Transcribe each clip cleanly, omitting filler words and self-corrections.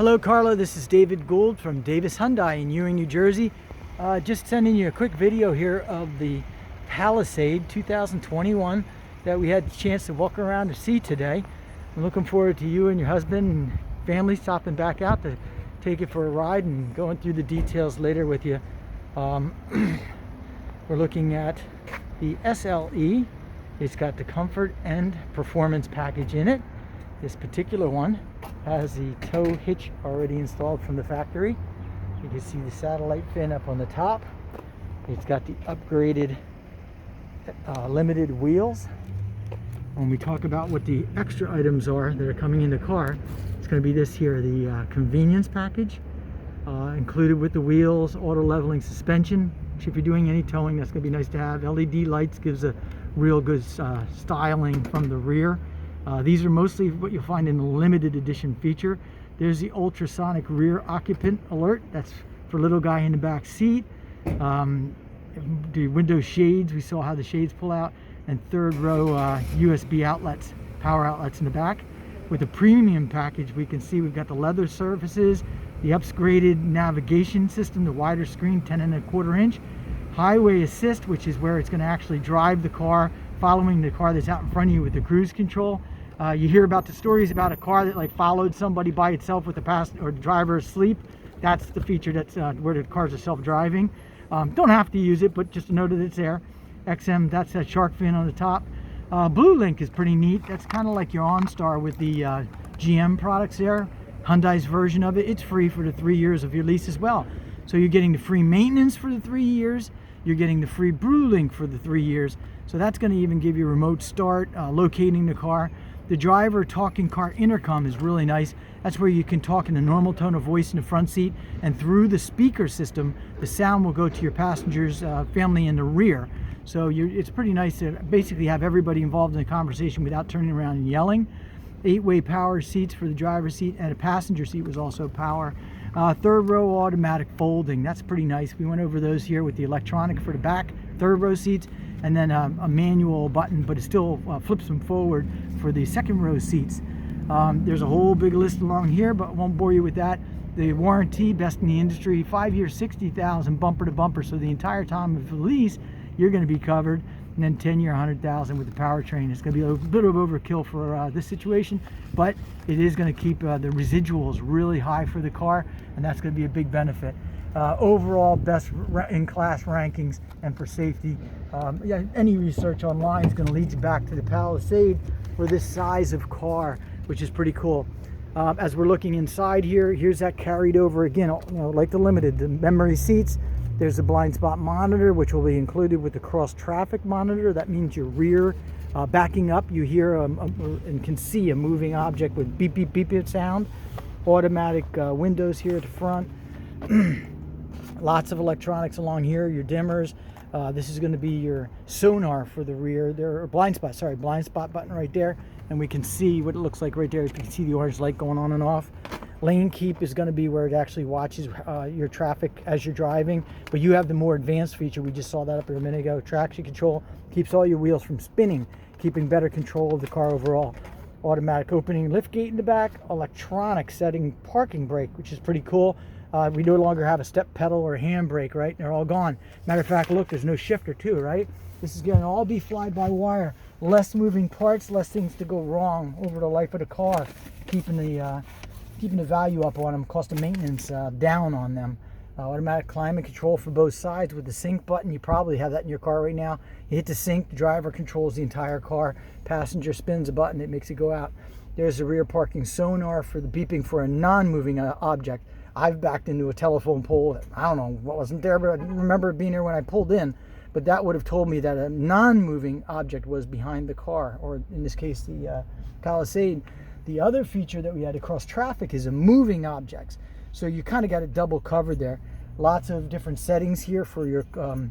Hello Carla, this is David Gould from Davis Hyundai in Ewing, New Jersey. Just sending you a quick video here of the Palisade 2021 that we had the chance to walk around to see today. I'm looking forward to you and your husband and family stopping back out to take it for a ride and going through the details later with you. We're looking at the SLE. It's got the comfort and performance package in it. This particular one has the tow hitch already installed from the factory. You can see the satellite fin up on the top. It's got the upgraded limited wheels. When we talk about what the extra items are that are coming in the car, it's going to be this here, the convenience package, included with the wheels, auto leveling suspension, which if you're doing any towing, that's going to be nice to have. LED lights gives a real good styling from the rear. These are mostly what you'll find in the limited edition feature. There's the ultrasonic rear occupant alert. That's for little guy in the back seat. The window shades, we saw how the shades pull out. And third row USB outlets, power outlets in the back. With the premium package, we can see we've got the leather surfaces, the upgraded navigation system, the wider screen, 10.25 inch. Highway assist, which is where it's going to actually drive the car, following the car that's out in front of you with the cruise control. You hear about the stories about a car that like followed somebody by itself with the passenger or the driver asleep. That's the feature that's where the cars are self-driving. Don't have to use it, but just to know that it's there. XM, that's that shark fin on the top. Blue Link is pretty neat. That's kind of like your OnStar with the GM products there. Hyundai's version of it. It's free for the 3 years of your lease as well. So you're getting the free maintenance for the 3 years. You're getting the free Blue Link for the 3 years. So that's going to even give you a remote start, locating the car. The driver talking car intercom is really nice. That's where you can talk in a normal tone of voice in the front seat, and through the speaker system, the sound will go to your passengers' family in the rear. So it's pretty nice to basically have everybody involved in the conversation without turning around and yelling. 8-way power seats for the driver's seat, and a passenger seat was also power. Third row automatic folding, that's pretty nice. We went over those here with the electronic for the back third row seats, and then a manual button, but it still flips them forward for the second row seats. There's a whole big list along here, but I won't bore you with that. The warranty, best in the industry, 5 years, 60,000 bumper to bumper, so the entire time of the lease you're going to be covered. And then 10-year, 100,000 with the powertrain. It's going to be a bit of overkill for this situation, but it is going to keep the residuals really high for the car, and that's going to be a big benefit. Overall, best in class rankings, and for safety, yeah, any research online is going to lead you back to the Palisade for this size of car, which is pretty cool. As we're looking inside here, here's that carried over again, you know, like the Limited, the memory seats. There's a blind spot monitor, which will be included with the cross traffic monitor. That means your rear backing up, you hear and can see a moving object with beep, beep, beep, beep sound. Automatic windows here at the front. Lots of electronics along here, your dimmers. This is going to be your sonar for the rear. There are blind spot button right there. And we can see what it looks like right there. You can see the orange light going on and off. Lane keep is going to be where it actually watches your traffic as you're driving, but you have the more advanced feature. We just saw that up here a minute ago. Traction control keeps all your wheels from spinning, keeping better control of the car overall. Automatic opening lift gate in the back, electronic setting parking brake, which is pretty cool. We no longer have a step pedal or a handbrake, right? They're all gone. Matter of fact, look, there's no shifter too, right? This is going to all be fly-by-wire. Less moving parts, less things to go wrong over the life of the car, keeping the value up on them, cost of maintenance down on them. Automatic climate control for both sides with the sync button. You probably have that in your car right now. You hit the sync, the driver controls the entire car. Passenger spins a button, it makes it go out. There's the rear parking sonar for the beeping for a non-moving object. I've backed into a telephone pole. I don't know what wasn't there, but I remember it being there when I pulled in. But that would have told me that a non-moving object was behind the car, or in this case, the Palisade. The other feature that we had across traffic is a moving objects. So you kind of got it double covered there. Lots of different settings here for your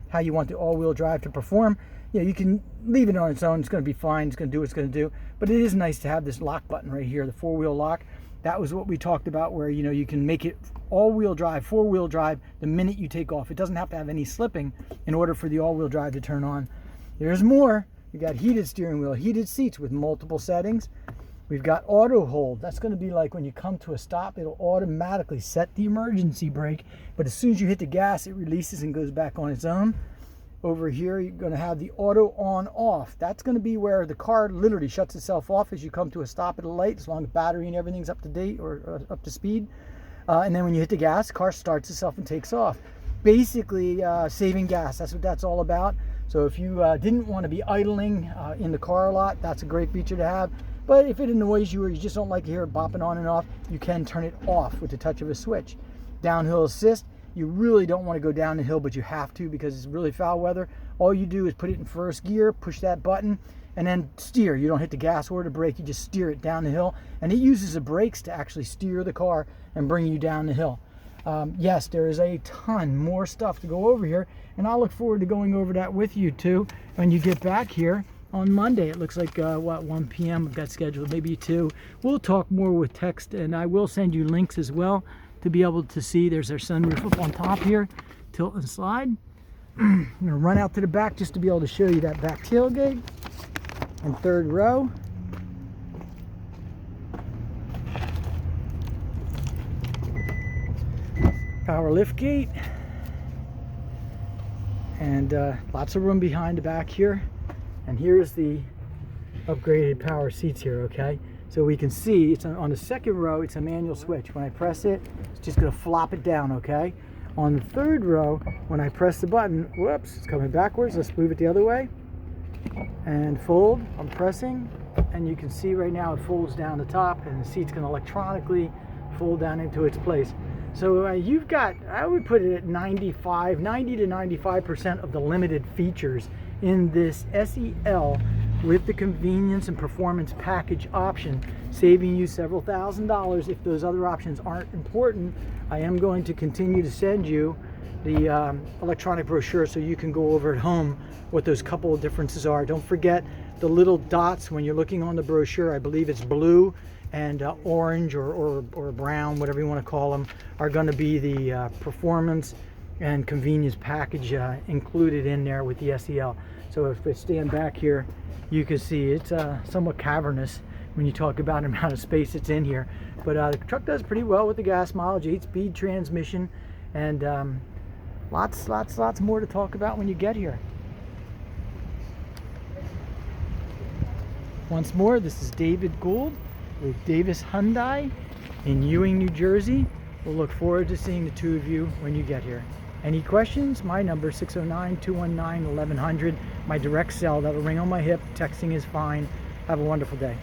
how you want the all-wheel drive to perform. You know, you can leave it on its own. It's going to be fine. It's going to do what it's going to do. But it is nice to have this lock button right here, the four-wheel lock. That was what we talked about, where you know you can make it all-wheel drive, four-wheel drive the minute you take off. It doesn't have to have any slipping in order for the all-wheel drive to turn on. There's more. You got heated steering wheel, heated seats with multiple settings. We've got auto hold. That's going to be like when you come to a stop, it'll automatically set the emergency brake, but as soon as you hit the gas, it releases and goes back on its own. Over here, you're going to have the auto on off. That's going to be where the car literally shuts itself off as you come to a stop at a light, as long as battery and everything's up to date or up to speed. And then when you hit the gas, the car starts itself and takes off. Basically, saving gas. That's what that's all about. So if you didn't want to be idling in the car a lot, that's a great feature to have. But if it annoys you or you just don't like to hear it bopping on and off, you can turn it off with the touch of a switch. Downhill assist. You really don't want to go down the hill, but you have to because it's really foul weather. All you do is put it in first gear, push that button, and then steer. You don't hit the gas or the brake, you just steer it down the hill. And it uses the brakes to actually steer the car and bring you down the hill. Yes, there is a ton more stuff to go over here, and I'll look forward to going over that with you too when you get back here on Monday. It looks like, 1 p.m. I've got scheduled, maybe 2. We'll talk more with text, and I will send you links as well to be able to see. There's our sunroof up on top here, tilt and slide. I'm going to run out to the back just to be able to show you that back tailgate and third row. Power lift gate, and lots of room behind the back here. And here's the upgraded power seats here, okay? So we can see it's on the second row, it's a manual switch. When I press it, it's just gonna flop it down, okay? On the third row, when I press the button, whoops, it's coming backwards. Let's move it the other way. And fold, I'm pressing, and you can see right now it folds down the top, and the seat's gonna electronically fold down into its place. So you've got, I would put it at 90 to 95% of the limited features in this SEL with the convenience and performance package option, saving you several $1,000s. If those other options aren't important, I am going to continue to send you the electronic brochure so you can go over at home what those couple of differences are. Don't forget the little dots when you're looking on the brochure. I believe it's blue and orange or brown, whatever you want to call them, are going to be the performance and convenience package included in there with the SEL. So if I stand back here, you can see it's somewhat cavernous when you talk about the amount of space that's in here. But the truck does pretty well with the gas mileage, 8-speed transmission, and lots more to talk about when you get here. Once more, this is David Gould with Davis Hyundai in Ewing, New Jersey. We'll look forward to seeing the two of you when you get here. Any questions? My number 609-219-1100. My direct cell, that'll ring on my hip. Texting is fine. Have a wonderful day.